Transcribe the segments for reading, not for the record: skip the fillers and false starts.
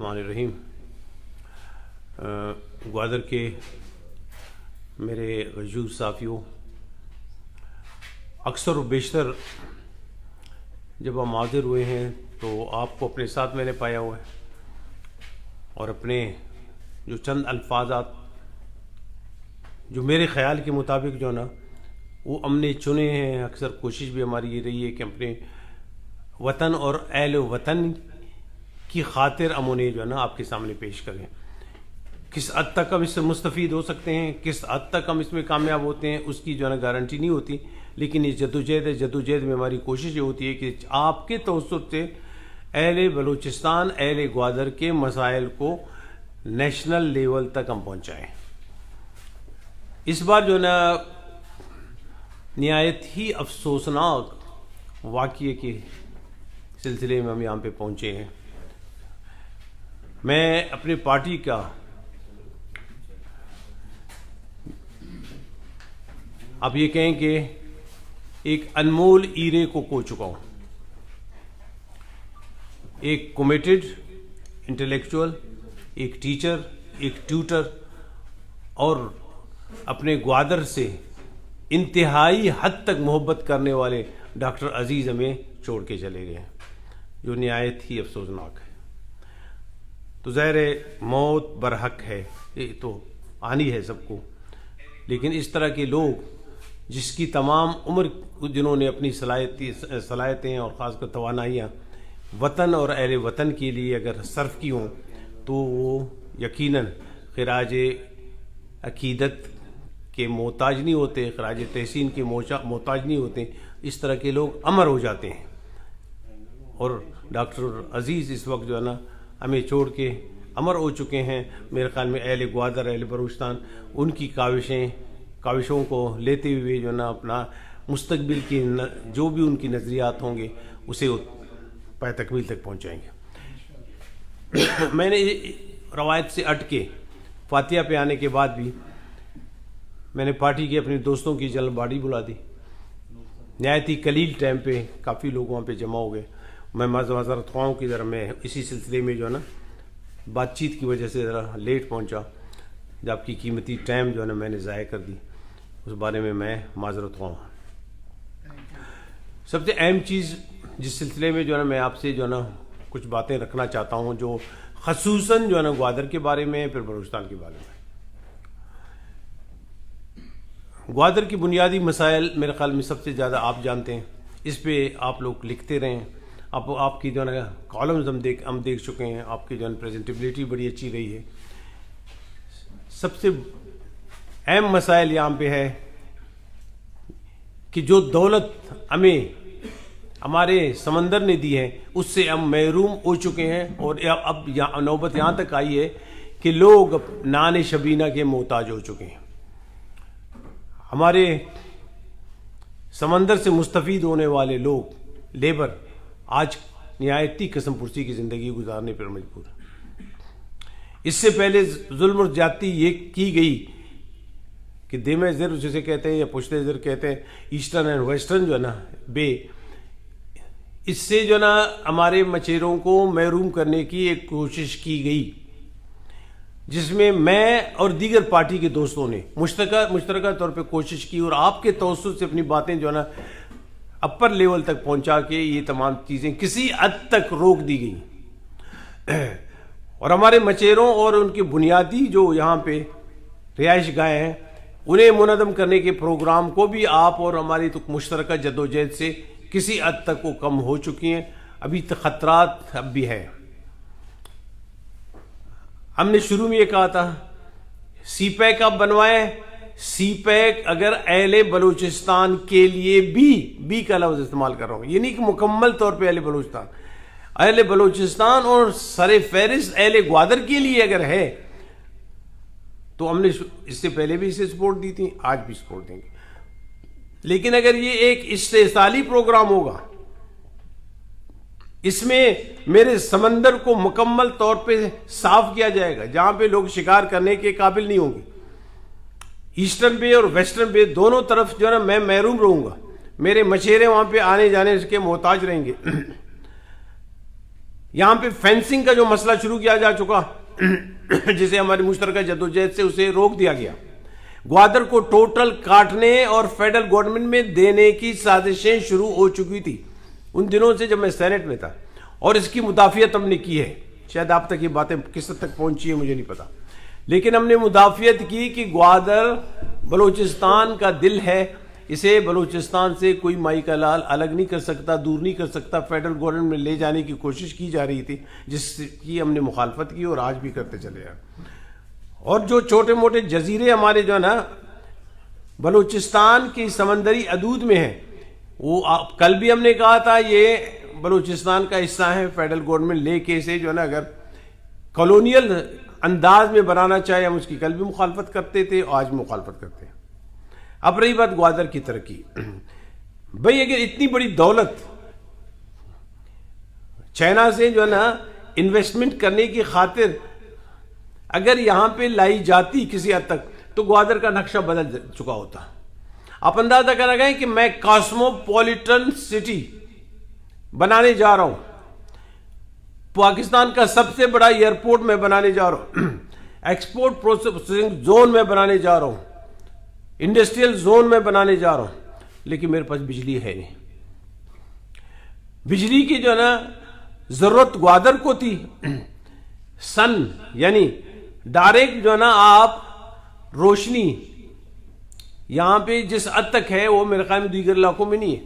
रहीम। ग्वादर के मेरे गजूर साफियों, अक्सर व बेशतर जब हम हाजिर हुए हैं तो आपको अपने साथ मैंने पाया हुआ है और अपने जो चंद अल्फाजात जो मेरे ख़्याल के मुताबिक जो ना वो हमने चुने हैं। अक्सर कोशिश भी हमारी ये रही है कि अपने वतन और अहले वतन की खातिर हम उन्हें जो है ना आपके सामने पेश करें। किस हद तक हम इससे मुस्तफ़ीद हो सकते हैं, किस हद तक हम इसमें कामयाब होते हैं, उसकी जो है ना गारंटी नहीं होती, लेकिन ये जद्दोजहद है। जद्दोजहद में हमारी कोशिश ये होती है कि आपके तवज्जुह से अहले बलूचिस्तान, अहले ग्वादर के मसाइल को नेशनल लेवल तक हम पहुँचाएँ। इस बार जो है ना निहायत ही अफसोसनाक वाक़ये के सिलसिले में हम यहाँ पे पहुँचे हैं। मैं अपनी पार्टी का आप ये कहें कि एक अनमोल ईरे को खो चुका हूँ। एक कमिटेड इंटेलेक्चुअल, एक टीचर, एक ट्यूटर और अपने ग्वादर से इंतहाई हद तक मोहब्बत करने वाले डॉक्टर अजीज़ हमें छोड़ के चले गए, जो निहायत ही अफसोसनाक है। तो ज़ाहिर मौत बरहक है, ये तो आनी है सबको, लेकिन इस तरह के लोग जिसकी तमाम उम्र जिन्होंने अपनी सलाहियतें और ख़ासकर तवानाइयाँ वतन और अहले वतन के लिए अगर सर्फ की हों तो वो यकीनन खिराज अकीदत के मोहताज नहीं होते, खराज तहसीन के मोहताज नहीं होते। इस तरह के लोग अमर हो जाते हैं और डॉक्टर अजीज़ इस वक्त जो है ना हमें छोड़ के अमर हो चुके हैं। मेरे ख्याल में अहले ग्वादर, अहले बलूचिस्तान उनकी काविशों को लेते हुए जो है ना अपना मुस्तकबिल की जो भी उनकी नज़रियात होंगे उसे पाए तकमील तक पहुँचाएँगे। मैंने रवायत से अटके फातिहा पे आने के बाद भी मैंने पार्टी के अपने दोस्तों की जल्दबाजी बुला दी। नहायत ही कलील टाइम पे काफ़ी लोग वहाँ पे जमा हो गए। मैं माज़रत ख़्वाह हूँ कि ज़रा मैं इसी सिलसिले में जो है ना बातचीत की वजह से ज़रा लेट पहुँचा, जब आपकी कीमती टाइम जो है ना मैंने ज़ाया कर दी, उस बारे में मैं माज़रत ख़्वाह हूँ। सबसे अहम चीज़ जिस सिलसिले में जो है ना मैं आपसे जो है ना कुछ बातें रखना चाहता हूँ, जो ख़ुसूसन जो है ना ग्वादर के बारे में, फिर बलूचिस्तान के बारे में। ग्वादर की बुनियादी मसाइल मेरे ख्याल में सबसे ज़्यादा आप जानते हैं, इस पे आप लोग लिखते रहें। आपकी जो है ना कॉलम्स हम देख चुके हैं, आपकी जो है प्रेजेंटेबिलिटी बड़ी अच्छी रही है। सबसे अहम मसाइल यहाँ पे है कि जो दौलत हमें हमारे समंदर ने दी है उससे हम महरूम हो चुके हैं और अब नौबत यहाँ तक आई है कि लोग नान शबीना के मोहताज हो चुके हैं। हमारे समंदर से मुस्तफ़ीद होने वाले लोग, लेबर, आज निहायती कसम पुरसी की ज़िंदगी गुजारने पर मजबूर है। इससे पहले जुल्म और ज्यादती ये की गई कि देमे ज़र जिसे कहते हैं या पुश्ते ज़र कहते हैं, ईस्टर्न एंड वेस्टर्न जो है ना बे, इससे जो ना हमारे मछेरों को महरूम करने की एक कोशिश की गई, जिसमें मैं और दीगर पार्टी के दोस्तों ने मुश्तरका तौर पे कोशिश की और आपके तवज्जुह से अपनी बातें जो है ना अपर लेवल तक पहुंचा के ये तमाम चीज़ें किसी हद तक रोक दी गई और हमारे मचेरों और उनकी बुनियादी जो यहाँ पे रिहाइश गाहें हैं उन्हें मुनज़्ज़म करने के प्रोग्राम को भी आप और हमारी तो मुश्तरका जद्दोजहद से किसी हद तक वो कम हो चुकी हैं। अभी तक खतरात अब भी है। हमने शुरू में ये कहा था सीपैक आप बनवाएं, सीपैक अगर अहले बलूचिस्तान के लिए बी का लफ्ज़ इस्तेमाल कर रहा हूँ, ये नहीं कि मुकम्मल तौर पे अहले बलूचिस्तान और सरे फहरिस्त अहले ग्वादर के लिए अगर है तो हमने इससे पहले भी इसे सपोर्ट दी थी, आज भी सपोर्ट देंगे। लेकिन अगर ये एक इस्तेसाली प्रोग्राम होगा, इसमें मेरे समंदर को मुकम्मल तौर पे साफ किया जाएगा, जहां पे लोग शिकार करने के काबिल नहीं होंगे, ईस्टर्न बे और वेस्टर्न बे दोनों तरफ जो है ना मैं महरूम रहूंगा, मेरे मछेरे वहां पे आने जाने के मोहताज रहेंगे। यहां पे फेंसिंग का जो मसला शुरू किया जा चुका जिसे हमारी मुश्तरका जद्दोजहद से उसे रोक दिया गया। ग्वादर को टोटल काटने और फेडरल गवर्नमेंट में देने की साजिशें शुरू हो चुकी थी उन दिनों से जब मैं सेनेट में था, और इसकी मुदाफियत हमने की है। शायद आप तक ये बातें किस हद तक पहुंची है मुझे नहीं पता, लेकिन हमने मुदाफियत की कि ग्वादर बलूचिस्तान का दिल है, इसे बलूचिस्तान से कोई माई का लाल अलग नहीं कर सकता, दूर नहीं कर सकता। फेडरल गवर्नमेंट में ले जाने की कोशिश की जा रही थी, जिसकी हमने मुखालफत की और आज भी करते चले हैं। और जो छोटे मोटे जजीरे हमारे जो है ना बलूचिस्तान की समंदरी हदूद में है, वो कल भी हमने कहा था ये बलूचिस्तान का हिस्सा है। फेडरल गवर्नमेंट लेके इसे जो है ना अगर कॉलोनियल अंदाज में बनाना चाहे, हम उसकी कल भी मुखालफत करते थे और आज भी मुखालफत करते हैं। अब रही बात ग्वादर की तरक्की, भाई अगर इतनी बड़ी दौलत चाइना से जो है ना इन्वेस्टमेंट करने की खातिर अगर यहां पे लाई जाती किसी हद तक, तो ग्वादर का नक्शा बदल चुका होता। आप अंदाजा कर रहे हैं कि मैं कॉस्मोपॉलिटन सिटी बनाने जा रहा हूं, पाकिस्तान का सबसे बड़ा एयरपोर्ट में बनाने जा रहा हूं, एक्सपोर्ट प्रोसेसिंग जोन में बनाने जा रहा हूं, इंडस्ट्रियल जोन में बनाने जा रहा हूं, लेकिन मेरे पास बिजली है नहीं। बिजली की जो है ना जरूरत ग्वादर को थी। सन यानी डायरेक्ट जो है ना आप रोशनी यहां पे जिस हद तक है वो मेरे ख्याल में दीगर इलाकों में नहीं है।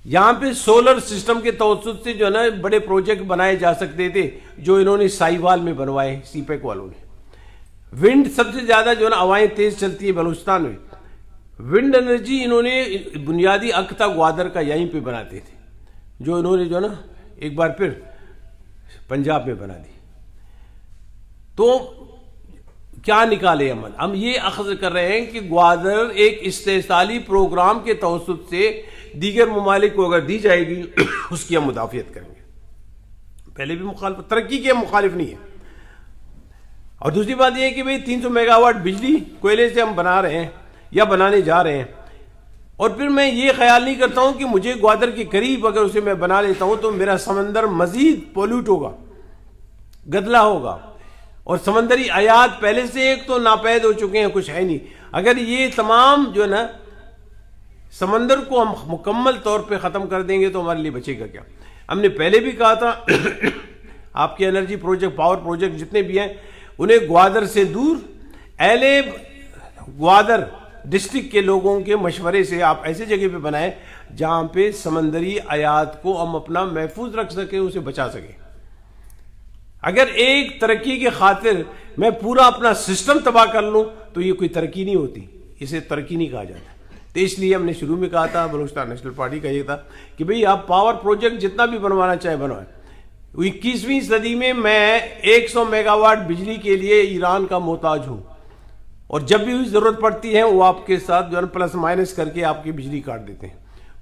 यहां पे सोलर सिस्टम के तवज्जुद से जो है ना बड़े प्रोजेक्ट बनाए जा सकते थे, जो इन्होंने साहिवाल में बनवाए सीपेक वालों ने। विंड सबसे ज्यादा जो है ना हवाएं तेज चलती है बलूचिस्तान में, विंड एनर्जी इन्होंने बुनियादी हक था ग्वादर का यहीं पे बनाते थे, जो इन्होंने जो है ना एक बार फिर पंजाब में बना दी। तो क्या निकाले अमल, हम ये अखज़ कर रहे हैं कि ग्वादर एक इस्तेसाली प्रोग्राम के तवज्जुद से दीगर ममालिक को अगर दी जाएगी उसकी हम मुदाफियत करेंगे। पहले भी मुखालिफ, तरक्की के मुखालिफ नहीं है। और दूसरी बात यह है कि भाई 300 मेगावाट बिजली कोयले से हम बना रहे हैं या बनाने जा रहे हैं, और फिर मैं ये ख्याल नहीं करता हूं कि मुझे ग्वादर के करीब अगर उसे मैं बना लेता हूं तो मेरा समंदर मजीद पोल्यूट होगा, गदला होगा, और समंदरी आयात पहले से एक तो नापैद हो चुके हैं, कुछ है नहीं। अगर ये तमाम जो है ना समंदर को हम मुकम्मल तौर पे ख़त्म कर देंगे तो हमारे लिए बचेगा क्या। हमने पहले भी कहा था आपके एनर्जी प्रोजेक्ट, पावर प्रोजेक्ट जितने भी हैं, उन्हें ग्वादर से दूर एले ग्वादर डिस्ट्रिक्ट के लोगों के मशवरे से आप ऐसे जगह पे बनाएं जहां पे समंदरी आयात को हम अपना महफूज रख सके, उसे बचा सके। अगर एक तरक्की के खातिर मैं पूरा अपना सिस्टम तबाह कर लूं तो ये कोई तरक्की नहीं होती, इसे तरक्की नहीं कहा जाता। तो इसलिए हमने शुरू में कहा था, बलूचिस्तान नेशनल पार्टी का ये था कि भाई आप पावर प्रोजेक्ट जितना भी बनवाना चाहे बनवाएं। 21वीं सदी में मैं 100 मेगावाट बिजली के लिए ईरान का मोहताज हूं, और जब भी जरूरत पड़ती है वो आपके साथ जो है प्लस माइनस करके आपकी बिजली काट देते हैं।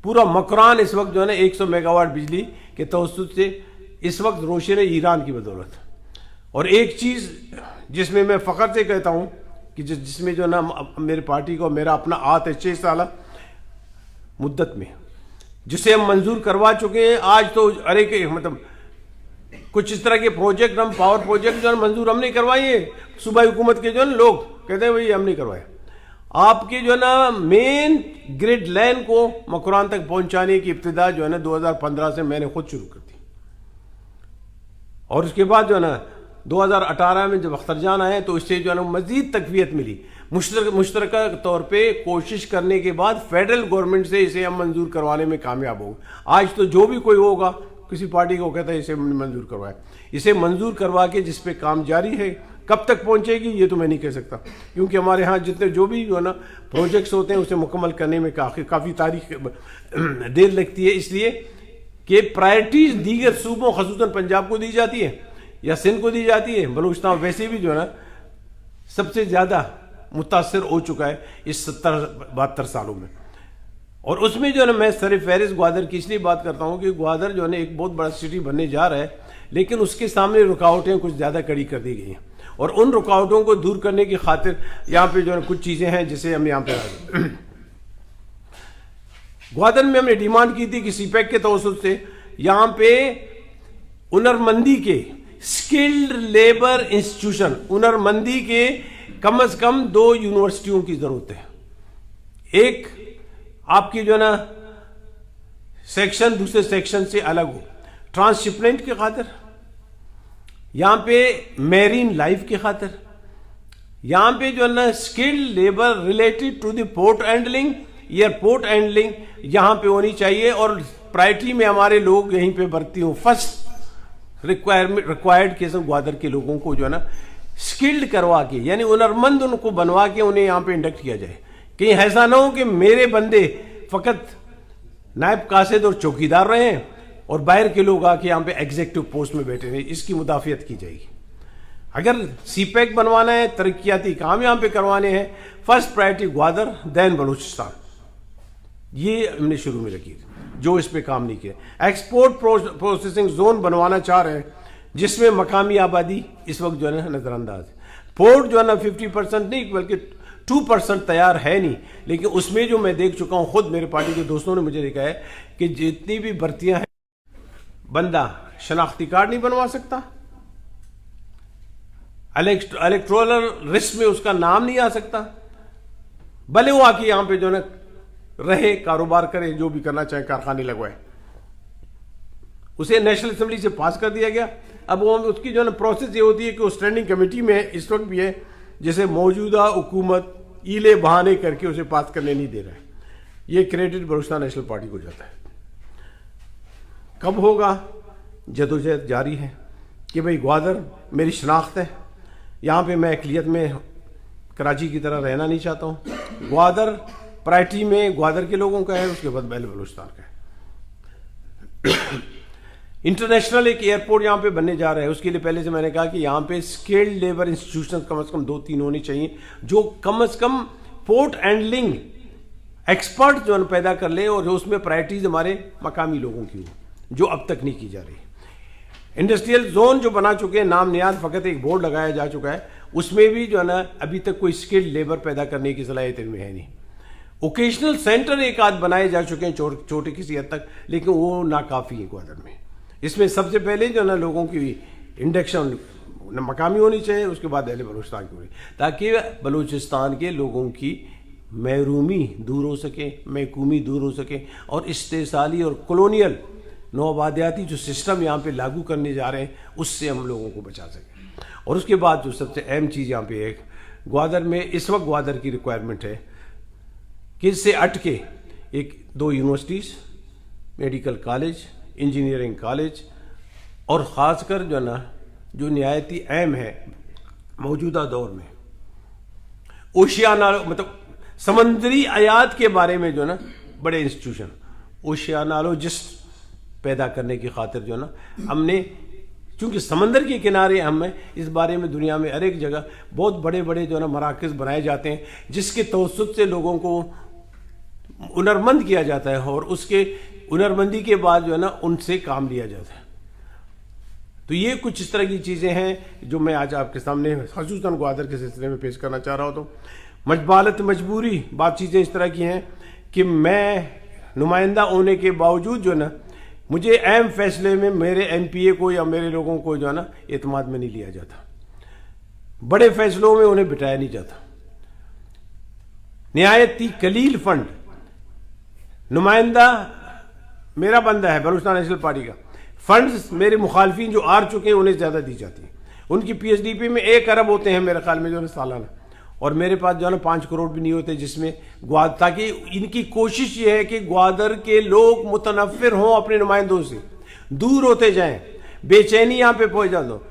पूरा मकरान इस वक्त जो है ना 100 मेगावाट बिजली के तवज्जुद से इस वक्त रोशन है ईरान की बदौलत। और एक चीज जिसमें मैं फख्र से कहता हूं कि जिसमें जो ना मेरी पार्टी को मेरा अपना हाथ है 6 साल मुद्दत में, जिसे हम मंजूर करवा चुके हैं। आज तो अरे के मतलब कुछ इस तरह के प्रोजेक्ट, हम पावर प्रोजेक्ट जो है मंजूर हमने करवाए, सूबाई हुकूमत के जो है लोग कहते हैं भाई हमने करवाया। आपके जो है ना मेन ग्रिड लाइन को मकरान तक पहुंचाने की इब्तिदा जो है ना 2015 से मैंने खुद शुरू कर दी, और उसके बाद जो है ना 2018 में जब अख्तरजान आए तो इससे जो है ना मजीद तकवीत मिली। मुश्तरका तौर पे कोशिश करने के बाद फेडरल गवर्नमेंट से इसे हम मंजूर करवाने में कामयाब हो। आज तो जो भी कोई होगा किसी पार्टी को कहता है इसे मंजूर करवाए, इसे मंजूर करवा के जिस पे काम जारी है, कब तक पहुंचेगी ये तो मैं नहीं कह सकता, क्योंकि हमारे यहाँ जितने जो भी जो है ना प्रोजेक्ट्स होते हैं उसे मुकम्मल करने में काफ़ी तारीख देर लगती है, इसलिए कि प्रायोरिटीज दीगर सूबों खसूसन पंजाब को दी जाती है या सिंध को दी जाती है। बलूचिस्तान वैसे भी जो है ना सबसे ज़्यादा मुतासर हो चुका है इस 70-72 सालों में, और उसमें जो है ना मैं सर फहरिस्त ग्वादर की इसलिए बात करता हूँ कि ग्वादर जो है ना एक बहुत बड़ा सिटी बनने जा रहा है, लेकिन उसके सामने रुकावटें कुछ ज़्यादा कड़ी कर दी गई हैं, और उन रुकावटों को दूर करने की खातिर यहाँ पे जो है कुछ चीज़ें हैं जिसे हम यहाँ पे ग्वादर में हमने डिमांड की थी कि सीपैक के तवज्जुद से यहाँ पे हुनरमंदी के स्किल्ड लेबर इंस्टीट्यूशन, हुनरमंदी के कम से कम 2 यूनिवर्सिटियों की जरूरत है। एक आपकी जो है ना सेक्शन दूसरे सेक्शन से अलग हो, ट्रांसशिपमेंट की खातिर, यहां पे मैरीन लाइफ की खातिर, यहां पे जो है ना skilled labour related to the port handling, airport handling यहां पे होनी चाहिए। और प्रायोरिटी में हमारे लोग यहीं पे भर्ती हो। फर्स्ट रिक्वायर्ड केस ग्वादर के लोगों को जो है ना स्किल्ड करवा के, यानी हुनरमंद उनको बनवा के उन्हें यहां पे इंडक्ट किया जाए। कहीं ऐसा ना हो कि मेरे बंदे फकत नायब कासिद और चौकीदार रहे हैं और बाहर के लोग आके यहाँ पे एग्जीक्यूटिव पोस्ट में बैठे रहे। इसकी मुदाफियत की जाएगी। अगर सीपैक बनवाना है, तरक्याती काम यहाँ पे करवाने हैं, first priority Gwadar, then Balochistan. ये हमने शुरू में रखी जो इस पे काम नहीं किया। एक्सपोर्ट प्रोसेसिंग जोन बनवाना चाह रहे हैं जिसमें मकामी आबादी इस वक्त जो है ना नजरअंदाज है। पोर्ट जो है ना 50% नहीं बल्कि 2% तैयार है नहीं, लेकिन उसमें जो मैं देख चुका हूं, खुद मेरे पार्टी के दोस्तों ने मुझे देखा है कि जितनी भी भर्तियां हैं, बंदा शनाख्ती कार्ड नहीं बनवा सकता, इलेक्टोरल लिस्ट में उसका नाम नहीं आ सकता, भले वो आके यहां पे जो है रहे, कारोबार करे, जो भी करना चाहे, कारखाने लगवाए। उसे नेशनल असेंबली से पास कर दिया गया। अब वो उसकी जो है प्रोसेस ये होती है कि वो स्टैंडिंग कमेटी में इस वक्त भी है, जिसे मौजूदा हुकूमत ईले बहाने करके उसे पास करने नहीं दे रहा है। ये क्रेडिट बलूचिस्तान नेशनल पार्टी को जाता है। कब होगा? जदोजहद जारी है कि भाई ग्वादर मेरी शनाख्त है, यहाँ पे मैं अकलियत में कराची की तरह रहना नहीं चाहता हूँ। ग्वादर प्रायोरिटी में ग्वादर के लोगों का है, उसके बाद पहले बलूचिस्तान का है। इंटरनेशनल एक एयरपोर्ट यहाँ पे बनने जा रहा है। उसके लिए पहले से मैंने कहा कि यहाँ पे स्किल्ड लेबर इंस्टीट्यूशन कम से कम 2-3 होनी चाहिए, जो कम से कम पोर्ट हैंडलिंग एक्सपर्ट जो पैदा कर ले और उसमें प्रायोरिटीज हमारे मकामी लोगों की हो, जो अब तक नहीं की जा रही। इंडस्ट्रियल जोन जो बना चुके हैं, नाम नियाद फकत एक बोर्ड लगाया जा चुका है, उसमें भी जो है ना अभी तक कोई स्किल्ड लेबर पैदा करने की सलाहियत इनमें है नहीं। ओकेशनल सेंटर एक आध बनाए जा चुके हैं छोटे किसी हद तक, लेकिन वो नाकाफी है ग्वादर में। इसमें सबसे पहले जो है ना लोगों की इंडक्शन मकामी होनी चाहिए, उसके बाद अहले बलूचिस्तान की होनी, ताकि बलूचिस्तान के लोगों की महरूमी दूर हो सके, महकूमी दूर हो सके, और इस्तेसाली और कॉलोनियल नौआबादियाती जो सिस्टम यहाँ पे लागू करने जा रहे हैं उससे हम लोगों को बचा सकें। और उसके बाद जो सबसे अहम चीज़ यहाँ पे है, ग्वादर में इस वक्त ग्वादर की रिक्वायरमेंट है कि इससे अटके 1-2 universities, medical college, engineering college, और ख़ासकर जो है ना जो निहायती अहम है मौजूदा दौर में ओशियानालो, मतलब समंदरी आयात के बारे में जो है ना बड़े इंस्टीट्यूशन, ओशियानोलॉजिस्ट पैदा करने की खातिर जो है ना हमने, चूंकि समंदर के किनारे हम हैं, इस बारे में दुनिया में हर एक जगह बहुत बड़े बड़े जो है ना मराकज़ बनाए जाते हैं, जिसके तवस्सुत से लोगों को हुनरमंद किया जाता है और उसके हुनरमंदी के बाद जो है ना उनसे काम लिया जाता है। तो ये कुछ इस तरह की चीज़ें हैं जो मैं आज आपके सामने ख़ुसूसन ग्वादर के सिलसिले में पेश करना चाह रहा हूँ। तो मजबालत मजबूरी बात चीज़ें इस तरह की हैं कि मैं नुमाइंदा होने के बावजूद जो है ना मुझे अहम फैसले में मेरे MPA को या मेरे लोगों को जो है ना एतमाद में नहीं लिया जाता, बड़े फैसलों में उन्हें बिठाया नहीं जाता। निहायती कलील फंड, नुमाइंदा मेरा बंदा है बलूचिस्तान नेशनल पार्टी का, फंड्स मेरे मुखालफिन जो आ चुके हैं उन्हें ज़्यादा दी जाती है। उनकी PSDP में 1 अरब होते हैं मेरे ख्याल में जो है सालाना, और मेरे पास जो है ना 5 करोड़ भी नहीं होते, जिसमें ताकि इनकी कोशिश ये है कि ग्वादर के लोग मुतनफ़िर हों, अपने नुमाइंदों से दूर होते जाएं, बेचैनी यहाँ पे पहुँच जाते हो।